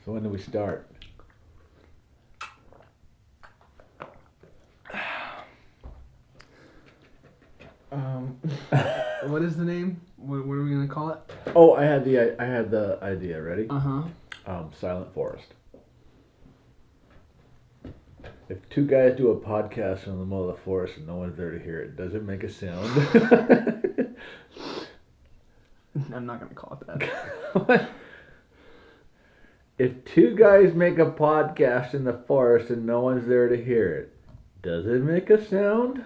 So when do we start? What is the name? What are we gonna call it? Oh, I had the idea. Ready? Silent Forest. If two guys do a podcast in the middle of the forest and no one's there to hear it, does it make a sound? I'm not gonna call it that. What? If two guys make a podcast in the forest and no one's there to hear it, does it make a sound?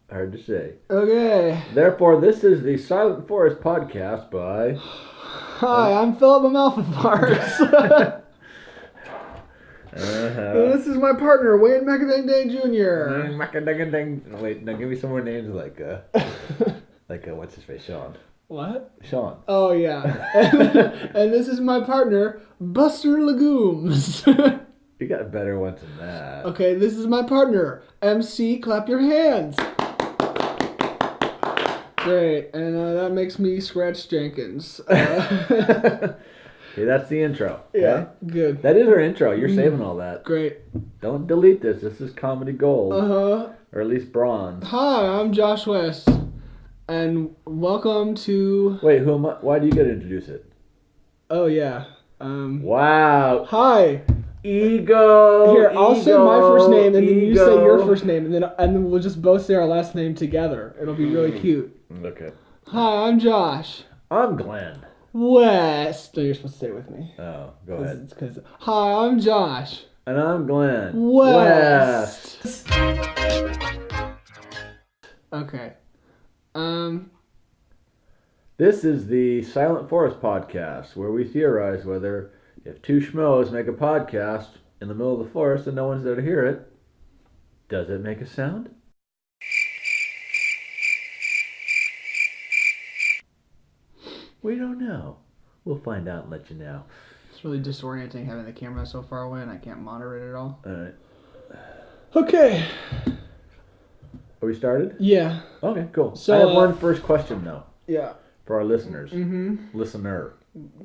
Hard to say. Okay. Therefore, this is the Silent Forest podcast by... Hi, I'm Philip Amalfi-Farts. This is my partner, Wayne McAdang Jr. Wait, now give me some more names like what's his face, Sean. What? Sean. Oh, yeah. And this is my partner, Buster Legumes. You got better ones than that. Okay, this is my partner, MC Clap Your Hands. Great, and that makes me Scratch Jenkins. Okay, that's the intro. Okay? Yeah, good. That is our intro. You're saving all that. Great. Don't delete this. This is comedy gold. Uh-huh. Or at least bronze. Hi, I'm Josh West, and welcome to... Wait, who am I? Why do you get to introduce it? Oh, yeah. Wow. Hi. Ego. Here, I'll say my first name, and then you say your ego. first name, and then we'll just both say our last name together. It'll be really cute. Okay. Hi, I'm Josh I'm Glenn. West. No, you're supposed to say it with me. Oh, go ahead. Hi, I'm Josh And I'm Glenn. West. Okay. This is the Silent Forest podcast, where we theorize whether if two schmoes make a podcast in the middle of the forest and no one's there to hear it, does it make a sound? We don't know. We'll find out and let you know. It's really disorienting having the camera so far away and I can't monitor it at all. Alright. Okay. Are we started? Yeah. Okay, cool. So, I have one first question, though, Yeah. for our listeners. Mm-hmm. Listener.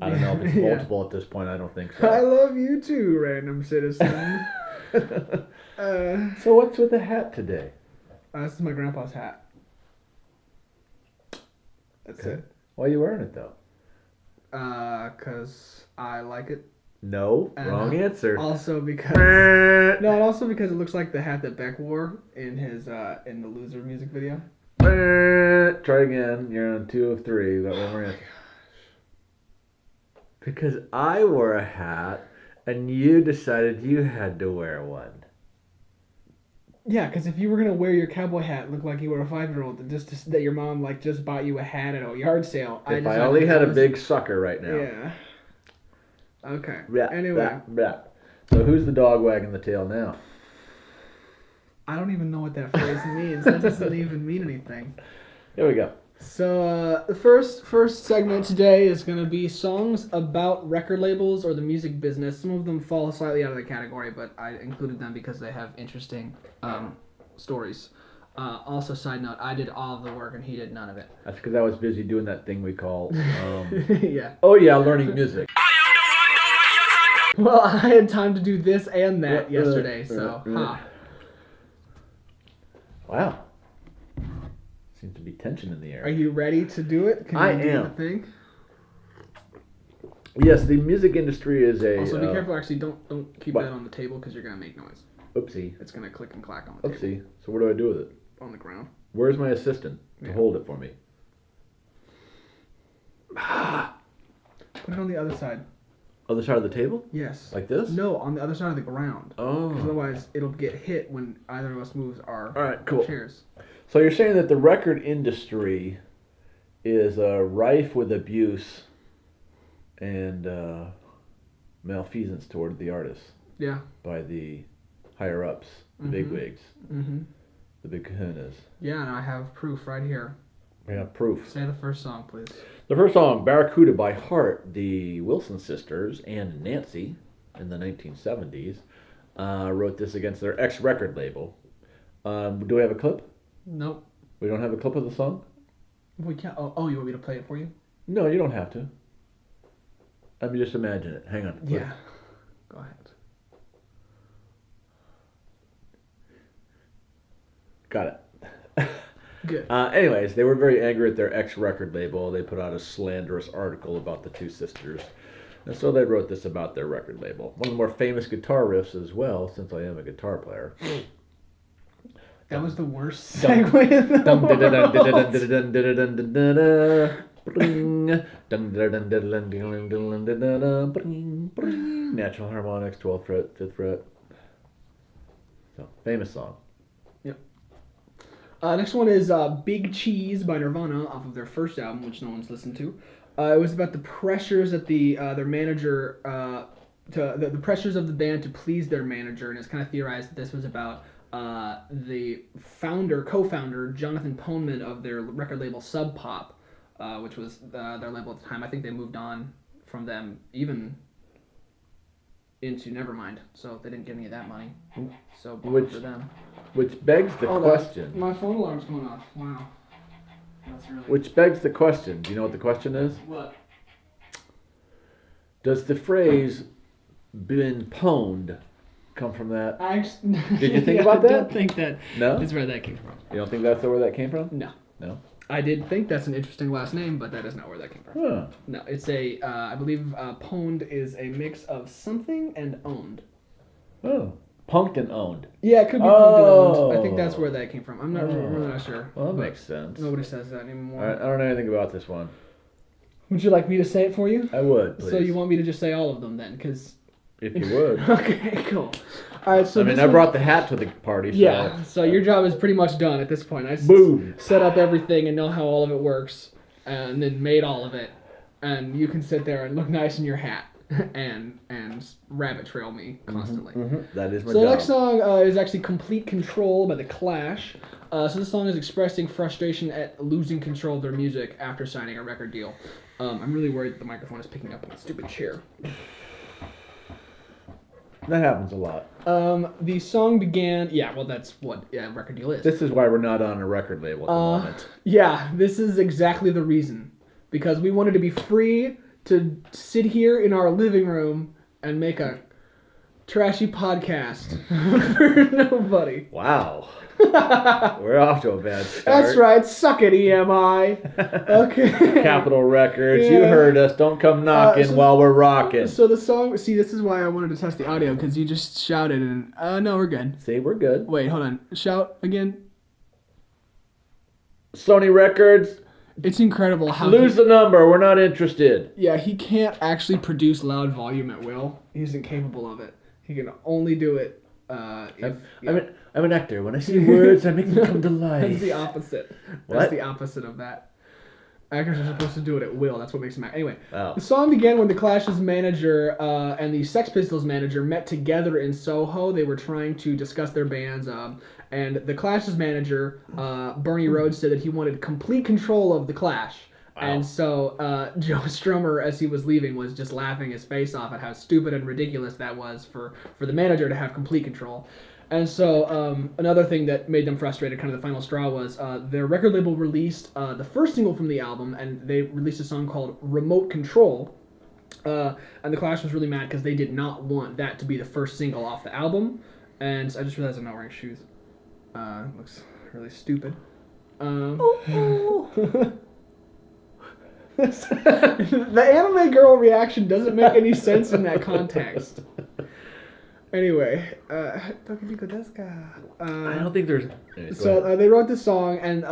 I don't know if it's Yeah. multiple at this point. I don't think I so. love you too, random citizen. So what's with the hat today? This is my grandpa's hat. That's Okay. it. Why are you wearing it, though? 'Cause I like it. No, And wrong answer. Also because No. no, and also because it looks like the hat that Beck wore in his in the Loser music video. Try again. You're on 2 of 3. You got one more answer. Because I wore a hat, and you decided you had to wear one. Yeah, because if you were gonna wear your cowboy hat, and look like you were a 5-year-old, that your mom just bought you a hat at a yard sale. If I only had a big sucker right now. Yeah. Okay. Blah, Anyway, blah, blah. So who's the dog wagging the tail now? I don't even know what that phrase means. That doesn't even mean anything. Here we go. So the first segment today is going to be songs about record labels or the music business. Some of them fall slightly out of the category, but I included them because they have interesting stories. Also, side note, I did all of the work and he did none of it. That's because I was busy doing that thing we call, Yeah. oh yeah, learning music. Well, I had time to do this and that yesterday, so Wow. Seems to be tension in the air. Are you ready to do it? Can you I do am. the thing? Yes, the music industry is a... Also, be careful. Actually, don't keep what? that on the table because you're gonna make noise. Oopsie. It's gonna click and clack on the table. Oopsie. So what do I do with it? On the ground. Where's my assistant to Yeah. hold it for me? Put it on the other side. Other side of the table? Yes. Like this? No, on the other side of the ground. Oh. 'Cause otherwise, it'll get hit when either of us moves our Alright, cool. chairs. So you're saying that the record industry is rife with abuse and malfeasance toward the artists Yeah. by the higher-ups, the bigwigs, Mm-hmm. the big kahunas. Yeah, and I have proof right here. We have proof. Say the first song, please. The first song, Barracuda by Heart, the Wilson sisters and Nancy in the 1970s wrote this against their ex-record label. Do we have a clip? Nope. We don't have a clip of the song? We can't. Oh, you want me to play it for you? No, you don't have to. Let me just imagine it. Hang on. Yeah. Go ahead. Got it. Good. Anyways, they were very angry at their ex-record label. They put out a slanderous article about the two sisters. And so they wrote this about their record label. One of the more famous guitar riffs as well, since I am a guitar player. That was the worst segue in the world. Natural harmonics, 12th fret, 5th fret. So, famous song. Yep. Next one is Big Cheese by Nirvana off of their first album, which no one's listened to. It was about the pressures that their manager, the pressures of the band to please their manager, and it's kind of theorized that this was about the co-founder, Jonathan Poneman of their record label Sub Pop, which was their label at the time. I think they moved on from them even into Nevermind, so they didn't get any of that money. So bummer for them. Which begs the question. My phone alarm's going off. Wow. That's really... Which begs the question. Do you know what the question is? What? Does the phrase "been pwned" come from that? Did you think about that? I don't think that is where that came from. You don't think that's where that came from? No. No? I did think that's an interesting last name, but that is not where that came from. Huh. No, it's I believe pwned is a mix of something and owned. Oh. Punked and owned. Yeah, it could be punked and owned. I think that's where that came from. I'm not really not sure. Well, that makes sense. Nobody says that anymore. I don't know anything about this one. Would you like me to say it for you? I would, please. So you want me to just say all of them then? Because... If you would. Okay, cool. All right, so I brought the hat to the party. So. Yeah, so your job is pretty much done at this point. I set up everything and know how all of it works, and then made all of it, and you can sit there and look nice in your hat and rabbit trail me constantly. Mm-hmm. That is my job. So the next song is actually Complete Control by The Clash. So this song is expressing frustration at losing control of their music after signing a record deal. I'm really worried that the microphone is picking up on the stupid chair. That happens a lot. The song began... Yeah, well, that's what a record deal is. This is why we're not on a record label at the moment. Yeah, this is exactly the reason. Because we wanted to be free to sit here in our living room and make a trashy podcast for nobody. Wow. We're off to a bad start. That's right. Suck it, EMI. Okay. Capitol Records. Yeah. You heard us. Don't come knocking while we're rocking. So the song... See, this is why I wanted to test the audio, because you just shouted and... no, we're good. See, we're good. Wait, hold on. Shout again. Sony Records. It's incredible how... Lose the number. We're not interested. Yeah, he can't actually produce loud volume at will. He's incapable of it. He can only do it I'm an actor. When I see words, I make them come to life. That's the opposite. What? That's the opposite of that. Actors are supposed to do it at will. That's what makes them act. Anyway, wow. The song began when the Clash's manager and the Sex Pistols manager met together in Soho. They were trying to discuss their bands. And the Clash's manager, Bernie Rhodes, said that he wanted complete control of the Clash. Wow. And so Joe Strummer, as he was leaving, was just laughing his face off at how stupid and ridiculous that was for the manager to have complete control. And so another thing that made them frustrated, kind of the final straw, was their record label released the first single from the album, and they released a song called Remote Control. And the Clash was really mad because they did not want that to be the first single off the album. And I just realized I'm not wearing shoes. Looks really stupid. The anime girl reaction doesn't make any sense in that context. Anyway, I don't think there's... So they wrote this song and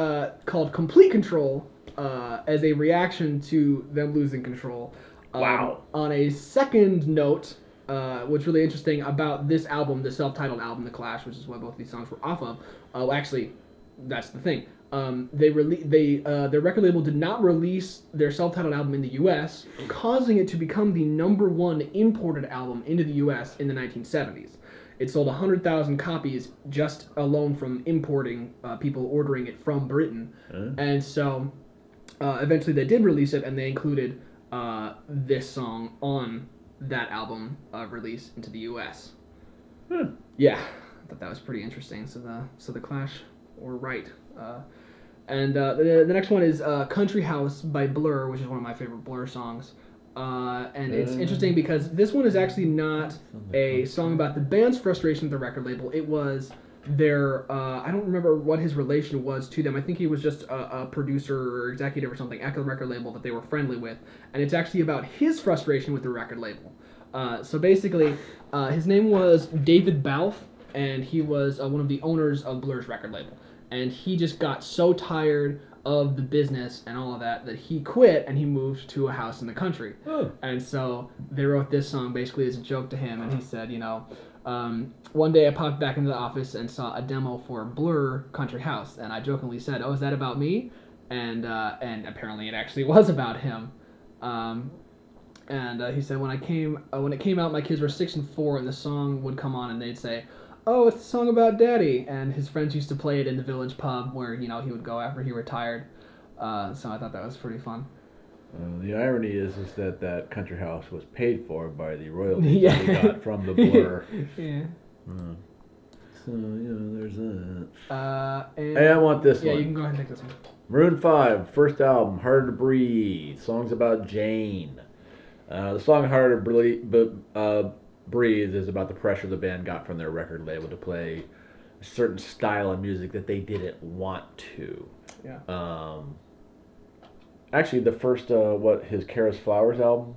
called Complete Control as a reaction to them losing control. Wow. On a second note, what's really interesting about this album, the self-titled album, The Clash, which is what both these songs were off of, actually, that's the thing. Their record label did not release their self-titled album in the U.S., causing it to become the #1 imported album into the U.S. in the 1970s. It sold 100,000 copies just alone from importing, people ordering it from Britain. And so eventually they did release it, and they included this song on that album release into the U.S. Yeah, I thought that was pretty interesting. So the Clash were right. And the next one is Country House by Blur, which is one of my favorite Blur songs. And it's interesting because this one is actually not a song about the band's frustration with the record label. It was their, I don't remember what his relation was to them. I think he was just a producer or executive or something at the record label that they were friendly with. And it's actually about his frustration with the record label. So basically, his name was David Balfe, and he was one of the owners of Blur's record label. And he just got so tired of the business and all of that he quit and he moved to a house in the country. Oh. And so they wrote this song basically as a joke to him, and he said, one day I popped back into the office and saw a demo for Blur Country House, and I jokingly said, "Oh, is that about me?" And apparently it actually was about him. And he said when it came out, my kids were 6 and 4, and the song would come on, and they'd say, "Oh, it's a song about Daddy." And his friends used to play it in the village pub where he would go after he retired. So I thought that was pretty fun. The irony is that country house was paid for by the royalties that he got from the Blur. Yeah. So there's that. And Hey, I want this one. Yeah, you can go ahead and take this one. Maroon 5, first album, Harder to Breathe. Songs about Jane. The song Harder to Breathe is about the pressure the band got from their record label to play a certain style of music that they didn't want to. Yeah. Actually, the first, his Kara's Flowers album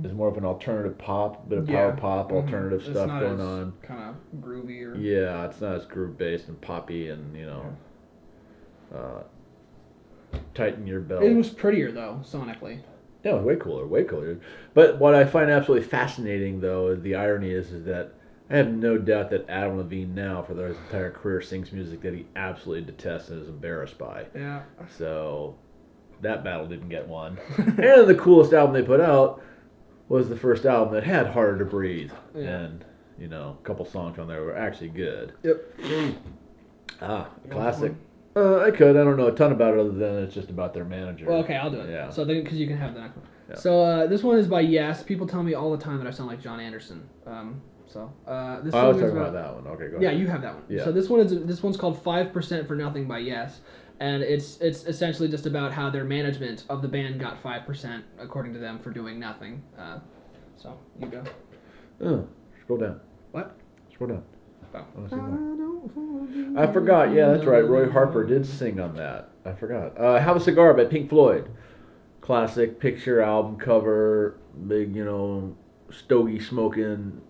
is more of an alternative pop, bit of power pop, alternative stuff going on. Kind of groovy or. Yeah, it's not as groove based and poppy and tighten your belt. It was prettier though, sonically. Yeah, way cooler. But what I find absolutely fascinating, though, the irony is that I have no doubt that Adam Levine now, for his entire career, sings music that he absolutely detests and is embarrassed by. Yeah. So that battle didn't get won. And the coolest album they put out was the first album that had Harder to Breathe. Yeah. And, a couple songs on there were actually good. Yep. Classic. I could. I don't know a ton about it other than it's just about their manager. Well, okay, I'll do it. Yeah. So because you can have the next one. Yeah. So this one is by Yes. People tell me all the time that I sound like John Anderson. This I song was is talking about that one. Okay, go ahead. Yeah, you have that one. Yeah. So this one's called 5% for Nothing by Yes, and it's essentially just about how their management of the band got 5% according to them for doing nothing. So you go. Oh, scroll down. What? Scroll down. Oh. I forgot. Yeah, that's right. Roy Harper did sing on that. I forgot. Have a Cigar by Pink Floyd. Classic picture album cover. Big, stogie smoking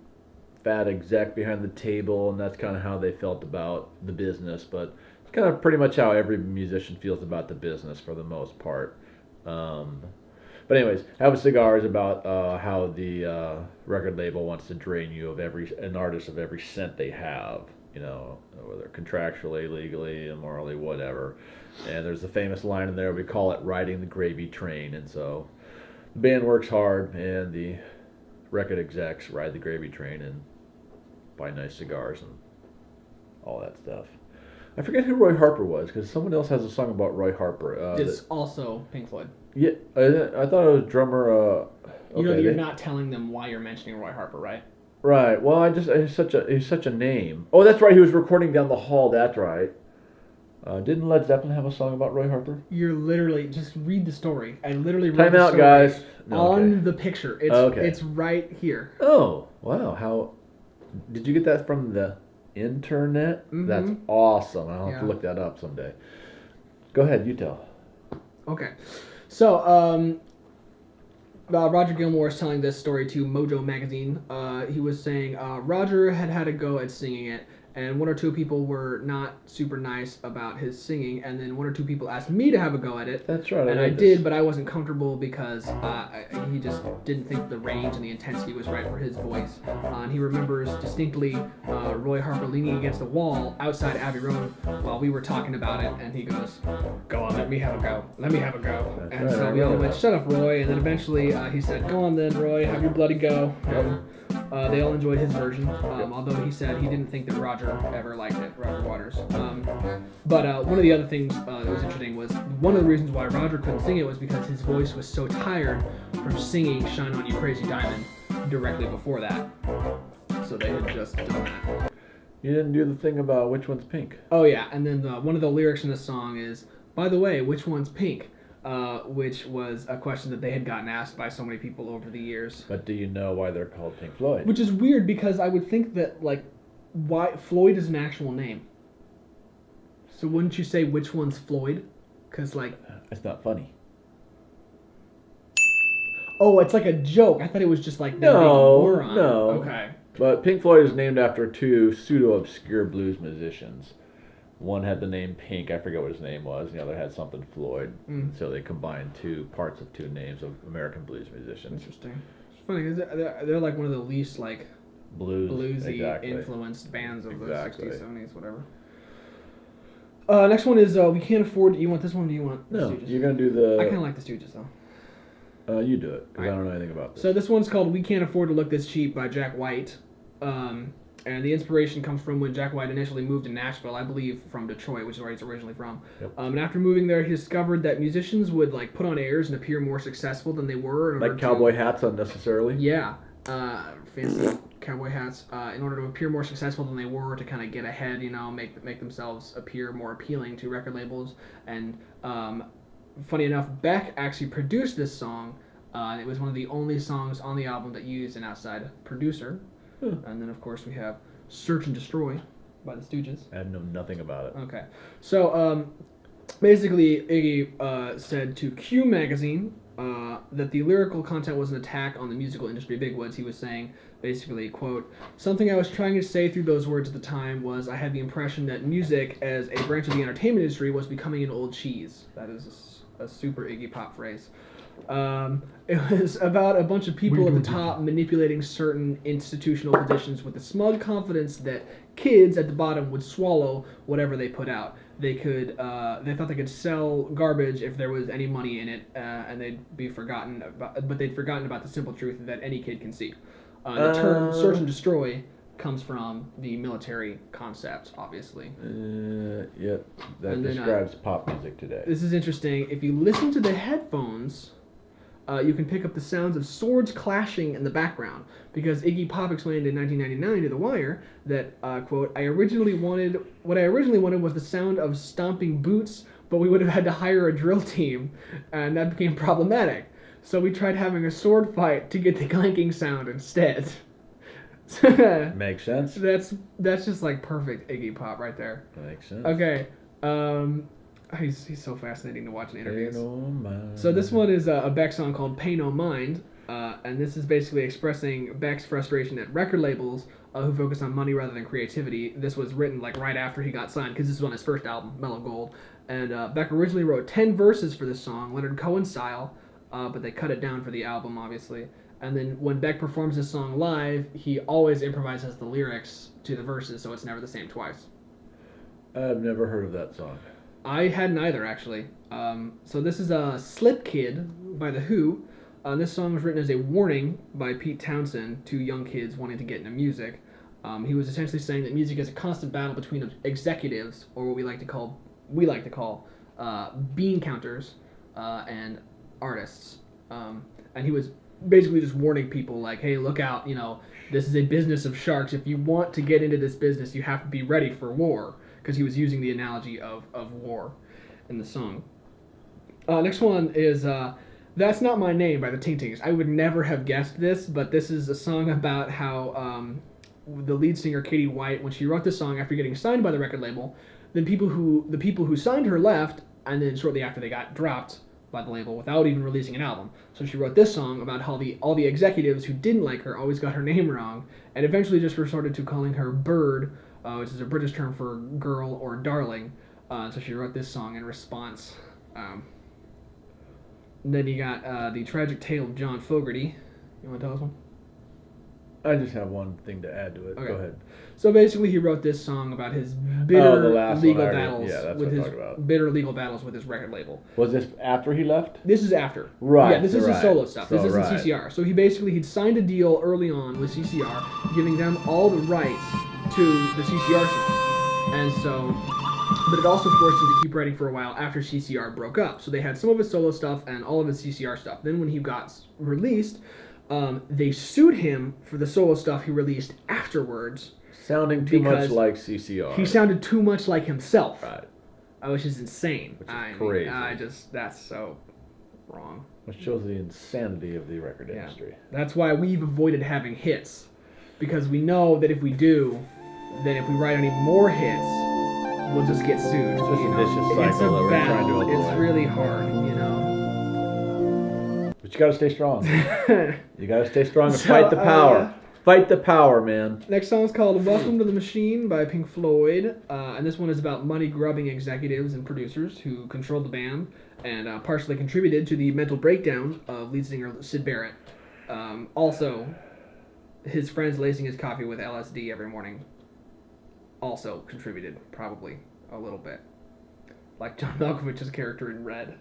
fat exec behind the table, and that's kind of how they felt about the business. But it's kind of pretty much how every musician feels about the business for the most part. But anyways, Have a Cigar is about how the record label wants to drain you of an artist of every cent they have, whether contractually, legally, immorally, whatever. And there's the famous line in there, we call it riding the gravy train. And so the band works hard, and the record execs ride the gravy train and buy nice cigars and all that stuff. I forget who Roy Harper was, because someone else has a song about Roy Harper. It's also Pink Floyd. Yeah, I thought it was drummer. You're not telling them why you're mentioning Roy Harper, right? Right. Well, he's such a name. Oh, that's right. He was recording down the hall. That's right. Didn't Led Zeppelin have a song about Roy Harper? You're literally just read the story. I literally read Time the out, story guys. on the picture. It's right here. Oh, wow. How did you get that from the internet? Mm-hmm. That's awesome. I'll have to look that up someday. Go ahead. You tell. Okay. So, Roger Gilmore is telling this story to Mojo Magazine. He was saying Roger had a go at singing it, and one or two people were not super nice about his singing, and then one or two people asked me to have a go at it. That's right. And I did, but I wasn't comfortable because he just didn't think the range and the intensity was right for his voice. And he remembers distinctly Roy Harper leaning against the wall outside Abbey Road while we were talking about it, and he goes, "Go on, let me have a go. Let me have a go." That's and right, so we all went, "Shut up, Roy." And then eventually he said, "Go on then, Roy, have your bloody go." They all enjoyed his version, although he said he didn't think that Roger ever liked it, Roger Waters. But one of the other things that was interesting was one of the reasons why Roger couldn't sing it was because his voice was so tired from singing "Shine On You Crazy Diamond" directly before that. So they had just done that. You didn't do the thing about which one's pink. Oh yeah, and then one of the lyrics in the song is, "By the way, which one's pink?" which was a question that they had gotten asked by so many people over the years. But do you know why they're called Pink Floyd? Which is weird because I would think that like, why Floyd is an actual name. So wouldn't you say which one's Floyd? Because like, It's not funny. oh, it's like a joke. I thought it was just like they're being a moron. No. Okay. But Pink Floyd is named after two pseudo-obscure blues musicians. One had the name Pink, I forget what his name was, and the other had something Floyd. So they combined two parts of two names of American blues musicians. Interesting. It's funny because they're like one of the least like bluesy influenced bands of the 60s, 70s, whatever. Next one is We Can't Afford. You want this one or do you want the No, Stooges? you're going to do the... I kind of like the Stooges though. You do it, because I don't know anything about this. So this one's called We Can't Afford to Look This Cheap by Jack White. And the inspiration comes from when Jack White initially moved to Nashville, I believe from Detroit, which is where he's originally from. Yep. And after moving there, he discovered that musicians would like put on airs and appear more successful than they were. Like cowboy hats unnecessarily? Yeah. Fancy cowboy hats. In order to appear more successful than they were, to kind of get ahead, make themselves appear more appealing to record labels. And funny enough, Beck actually produced this song. It was one of the only songs on the album that used an outside producer. And then, of course, we have Search and Destroy by the Stooges. I know nothing about it. Okay. So, basically, Iggy said to Q Magazine that the lyrical content was an attack on the musical industry bigwigs. He was saying, basically, quote, "Something I was trying to say through those words at the time was I had the impression that music as a branch of the entertainment industry was becoming an old cheese." That is a super Iggy Pop phrase. It was about a bunch of people at the top manipulating certain institutional positions with the smug confidence that kids at the bottom would swallow whatever they put out. They thought they could sell garbage if there was any money in it, and they'd forgotten about the simple truth that any kid can see. The term "search and destroy" comes from the military concept, obviously. Yeah, that describes pop music today. This is interesting. If you listen to the headphones, you can pick up the sounds of swords clashing in the background, because Iggy Pop explained in 1999 to The Wire that, quote, what I originally wanted was the sound of stomping boots, but we would have had to hire a drill team, and that became problematic. So we tried having a sword fight to get the clanking sound instead. Makes sense. That's just like perfect Iggy Pop right there. Makes sense. Okay. He's so fascinating to watch in interviews. Pay no mind. So this one is a Beck song called Pay No Mind, and this is basically expressing Beck's frustration at record labels who focus on money rather than creativity. This was written like right after he got signed, because this was on his first album, Mellow Gold. And Beck originally wrote 10 verses for this song, Leonard Cohen style, but they cut it down for the album, obviously. And then when Beck performs this song live, he always improvises the lyrics to the verses, so it's never the same twice. I've never heard of that song. I hadn't either, actually. So this is a Slip Kid by The Who. This song was written as a warning by Pete Townsend to young kids wanting to get into music. He was essentially saying that music is a constant battle between executives, or what we like to call bean counters, and artists. And he was basically just warning people, like, hey, look out, this is a business of sharks. If you want to get into this business, you have to be ready for war. Because he was using the analogy of war in the song. Next one is That's Not My Name by the Ting Tings. I would never have guessed this, but this is a song about how the lead singer, Katie White, when she wrote this song after getting signed by the record label, then the people who signed her left, and then shortly after they got dropped by the label without even releasing an album. So she wrote this song about how all the executives who didn't like her always got her name wrong, and eventually just resorted to calling her Bird, which is a British term for girl or darling. So she wrote this song in response. Then you got The Tragic Tale of John Fogerty. You want to tell us one? I just have one thing to add to it. Okay. Go ahead. So basically, he wrote this song about his bitter legal battles. Yeah, that's with what I'm his talking about. bitter legal battles with his record label. Was this after he left? This is after. Right. Yeah, this is his solo stuff. This isn't right. CCR. So he'd signed a deal early on with CCR, giving them all the rights to the CCR song. And so, but it also forced him to keep writing for a while after CCR broke up. So they had some of his solo stuff and all of his CCR stuff. Then when he got released, they sued him for the solo stuff he released afterwards. Sounding too much like CCR. He sounded too much like himself. Right. Which is insane. Which is crazy. That's so wrong. Which shows the insanity of the record Yeah. industry. That's why we've avoided having hits, because we know that if we do, then if we write any more hits, we'll just get sued. It's just a you know? vicious It's cycle a that we're trying to battle. avoid. It's really hard, you know. But you gotta stay strong. You gotta stay strong and So, fight the power. Fight the power, man. Next song is called "Welcome to the Machine" by Pink Floyd, and this one is about money-grubbing executives and producers who controlled the band and partially contributed to the mental breakdown of lead singer Syd Barrett. Also, his friends lacing his coffee with LSD every morning also contributed, probably, a little bit. Like John Malkovich's character in Red.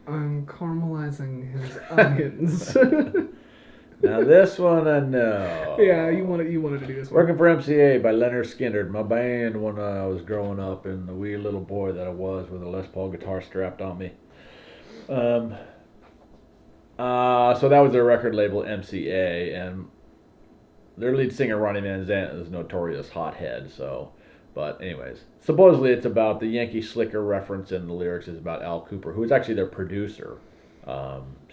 I'm caramelizing his onions. Now this one I know. Yeah, you wanted to do this one. Working for MCA by Leonard Skinner, my band when I was growing up, and the wee little boy that I was with a Les Paul guitar strapped on me. So that was their record label MCA, and their lead singer Ronnie Van Zant is a notorious hothead. So, but anyways, supposedly it's about the Yankee Slicker reference in the lyrics is about Al Cooper, who is actually their producer.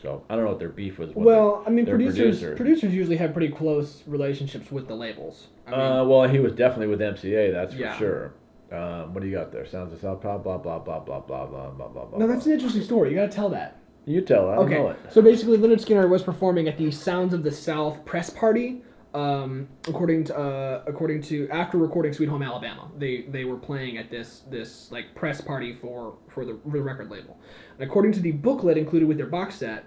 So I don't know what their beef was. Well, I mean, their producers usually have pretty close relationships with the labels. I mean, Well, he was definitely with MCA, that's for Yeah. sure. What do you got there? Sounds of South blah blah blah blah blah blah blah blah blah. no, that's an interesting story. You gotta tell that. You tell. I don't know it. So basically, Leonard Skinner was performing at the Sounds of the South press party. According to after recording Sweet Home Alabama, they were playing at this like press party for the record label. And according to the booklet included with their box set,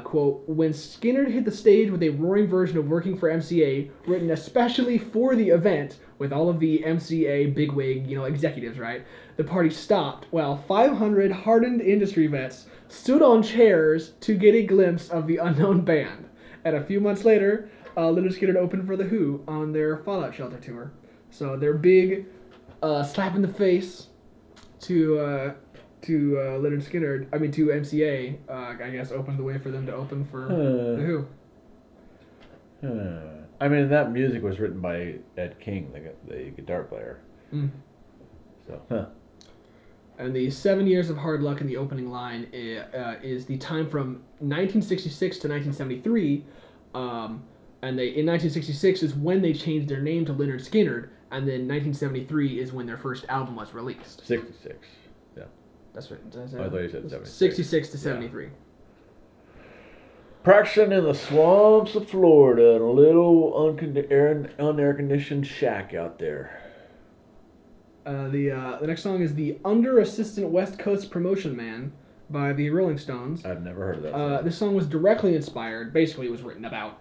quote, when Skinner hit the stage with a roaring version of Working for MCA, written especially for the event, with all of the MCA bigwig, executives, right? The party stopped while 500 hardened industry vets stood on chairs to get a glimpse of the unknown band. And a few months later, Leonard Skinner opened for The Who on their Fallout Shelter tour. So their big slap in the face to Leonard Skinner, to MCA, I guess opened the way for them to open for The Who. I mean, that music was written by Ed King, the guitar player. Mm. So, And the 7 years of hard luck in the opening line is the time from 1966 to 1973. In 1966 is when they changed their name to Lynyrd Skynyrd, and then 1973 is when their first album was released. 66. Yeah. That's right. I thought you said 76. 66 to 73. Yeah. Practicing in the swamps of Florida in a little unair-conditioned shack out there. The next song is the Under Assistant West Coast Promotion Man by the Rolling Stones. I've never heard of that song. This song was directly inspired, basically it was written about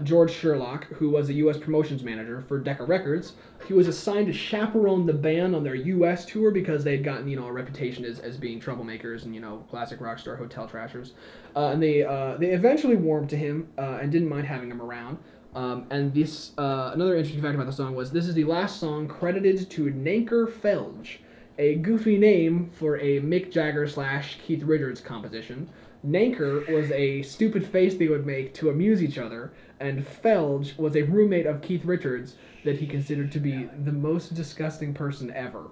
George Sherlock, who was a U.S. promotions manager for Decca Records. He was assigned to chaperone the band on their U.S. tour because they'd gotten, a reputation as being troublemakers and, classic rock star hotel trashers. And they eventually warmed to him and didn't mind having him around. And this another interesting fact about the song was this is the last song credited to Nanker Felge, a goofy name for a Mick Jagger / Keith Richards composition. Nanker was a stupid face they would make to amuse each other, and Felge was a roommate of Keith Richards that he considered to be the most disgusting person ever.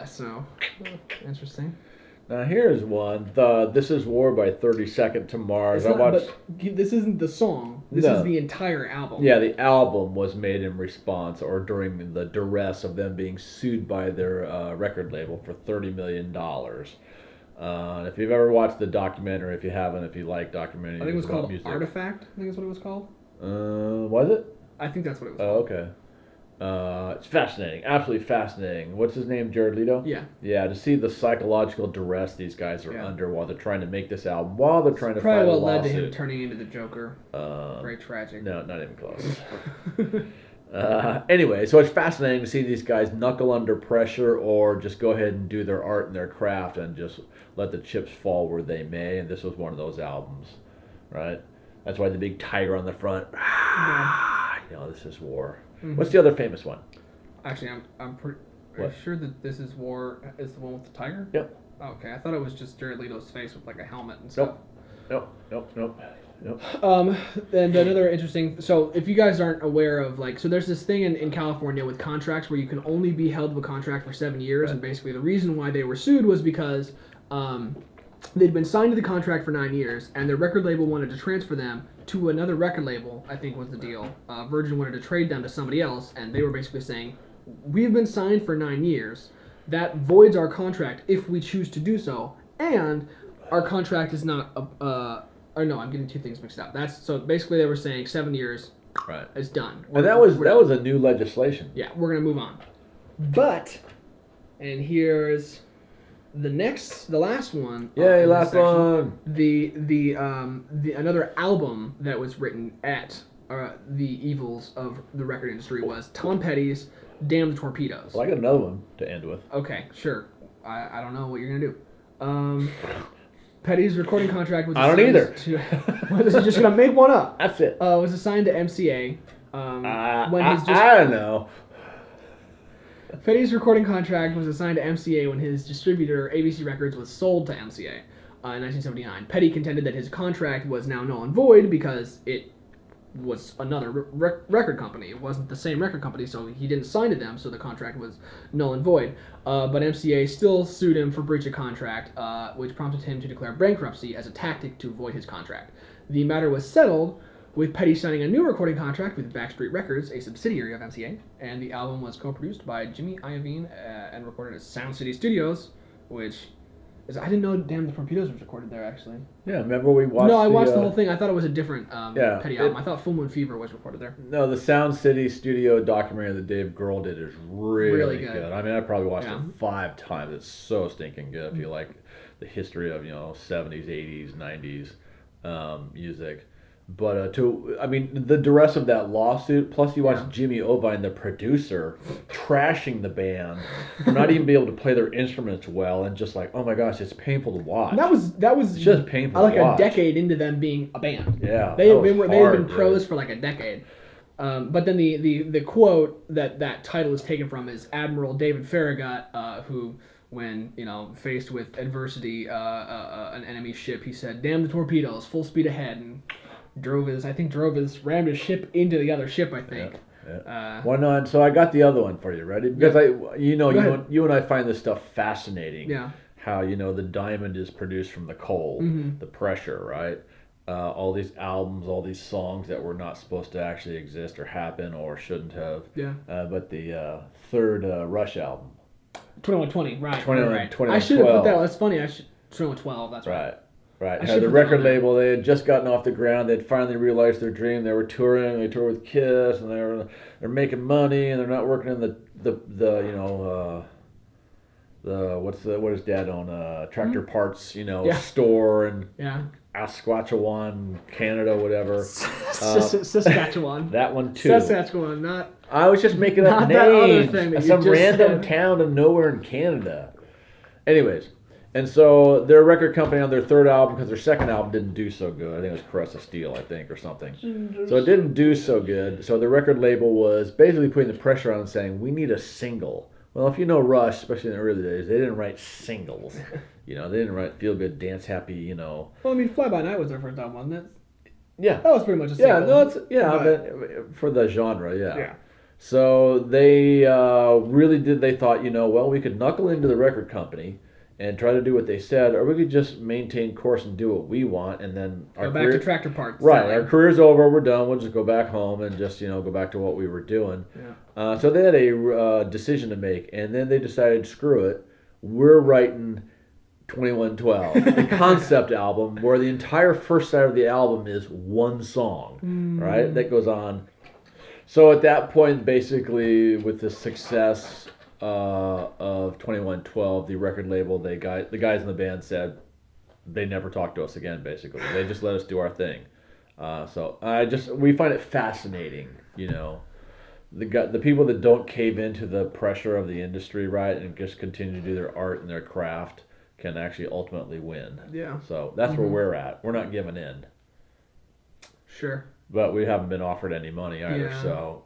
So, interesting. Now here's one. This Is War by 32nd to Mars. But this isn't the song. This No. is the entire album. Yeah, the album was made in response or during the duress of them being sued by their record label for $30 million. If you've ever watched the documentary, if you haven't, if you like documentaries, I think it was about called music. Artifact. I think is what it was called. Was it? I think that's what it was Oh, called. okay. It's fascinating, absolutely fascinating. What's his name? Jared Leto? Yeah. Yeah, to see the psychological duress these guys are Yeah. under while they're trying to make this album, while they're trying to fight Probably a what led to lawsuit. him turning into the Joker. Very tragic. No, not even close. Anyway, so it's fascinating to see these guys knuckle under pressure or just go ahead and do their art and their craft and just let the chips fall where they may. And this was one of those albums, right? That's why the big tiger on the front. This is War. Mm-hmm. What's the other famous one? Actually, I'm pretty What? sure that This Is War is the one with the tiger. Yep. Okay, I thought it was just Jared Leto's face with like a helmet and stuff. Nope. And another interesting. So, if you guys aren't aware of so there's this thing in California with contracts where you can only be held to a contract for 7 years, Right. and basically the reason why they were sued was because they'd been signed to the contract for 9 years, and their record label wanted to transfer them to another record label, I think was the deal. Virgin wanted to trade them to somebody else, and they were basically saying, we've been signed for 9 years. That voids our contract if we choose to do so, and our contract is not, or no, I'm getting two things mixed up. So basically they were saying 7 years Right. is done. And that was a new legislation. Yeah, we're going to move on. But, and here's the last one. Yay, last one. The another album that was written at the evils of the record industry was Tom Petty's "Damn the Torpedoes." Well, I got another one to end with. Okay, sure. I don't know what you're gonna do. Petty's recording contract was. I don't either. Was just gonna make one up. That's it. Was assigned to MCA. I don't know. Petty's recording contract was assigned to MCA when his distributor, ABC Records, was sold to MCA in 1979. Petty contended that his contract was now null and void because it was another record company. It wasn't the same record company, so he didn't sign to them, so the contract was null and void. But MCA still sued him for breach of contract, which prompted him to declare bankruptcy as a tactic to void his contract. The matter was settled with Petty signing a new recording contract with Backstreet Records, a subsidiary of MCA, and the album was co-produced by Jimmy Iovine and recorded at Sound City Studios, which is, I didn't know Damn the Torpedoes was recorded there, actually. Yeah, remember we watched No, I watched the whole thing. I thought it was a different yeah, Petty album. I thought Full Moon Fever was recorded there. No, the Sound City Studio documentary that Dave Grohl did is really good. I mean, I probably watched it 5 times. It's so stinking good if you like the history of, 70s, 80s, 90s music. But the duress of that lawsuit, plus you watch Jimmy Iovine, the producer, trashing the band for not even being able to play their instruments well, and just like, oh my gosh, it's painful to watch. That was it's just painful. Like to watch. a decade into them being a band. Yeah, they had been dude. pros for like a decade. But then the quote that title is taken from is Admiral David Farragut, who, when faced with adversity, an enemy ship, he said, "Damn the torpedoes, full speed ahead," and rammed his ship into the other ship, I think. Yeah. Why not? So I got the other one for you, ready? Because you and I find this stuff fascinating. Yeah. How the diamond is produced from the coal, the pressure, right? All these albums, all these songs that were not supposed to actually exist or happen or shouldn't have. Yeah. But the third Rush album. 2120, right. 2112. I should have put that. That's funny. 2112. That's right. Right. The record label, they had just gotten off the ground. They'd finally realized their dream. They were touring. They toured with Kiss, and they're making money, and they're not working in what is Dad own? Tractor parts, store and Saskatchewan, Canada, whatever. Saskatchewan. That one too. Saskatchewan, not. I was just making up names. Some random town of nowhere in Canada. Anyways. And so their record company on their third album, because their second album didn't do so good. I think it was Caress of Steel, or something. So it didn't do so good. So the record label was basically putting the pressure on and saying, we need a single. Well, if you know Rush, especially in the early days, they didn't write singles. They didn't write feel good, dance happy, Well, I mean, Fly By Night was their first album, wasn't it? Yeah. That was pretty much a single. But for the genre, yeah. So they they thought, we could knuckle into the record company and try to do what they said, or we could just maintain course and do what we want, and then go back to tractor parts. Right, our career's over, we're done, we'll just go back home and just, go back to what we were doing. Yeah. So they had a decision to make, and then they decided, screw it, we're writing 2112, the concept album, where the entire first side of the album is one song, right, that goes on. So at that point, basically, with the success of 2112, the record label, the guys in the band said they never talked to us again. Basically, they just let us do our thing. So we find it fascinating, the people that don't cave into the pressure of the industry, right, and just continue to do their art and their craft can actually ultimately win. Yeah. So that's where we're at. We're not giving in. Sure. But we haven't been offered any money either. Yeah. So.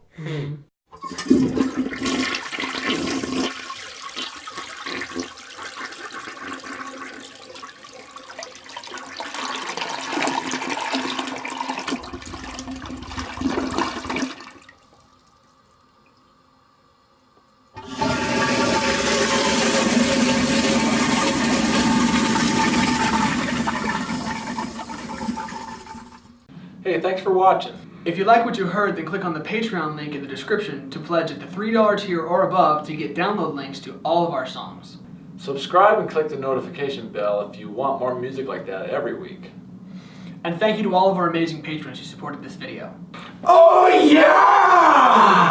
Hey, thanks for watching. If you like what you heard, then click on the Patreon link in the description to pledge at the $3 tier or above to get download links to all of our songs. Subscribe and click the notification bell if you want more music like that every week. And thank you to all of our amazing patrons who supported this video. Oh yeah!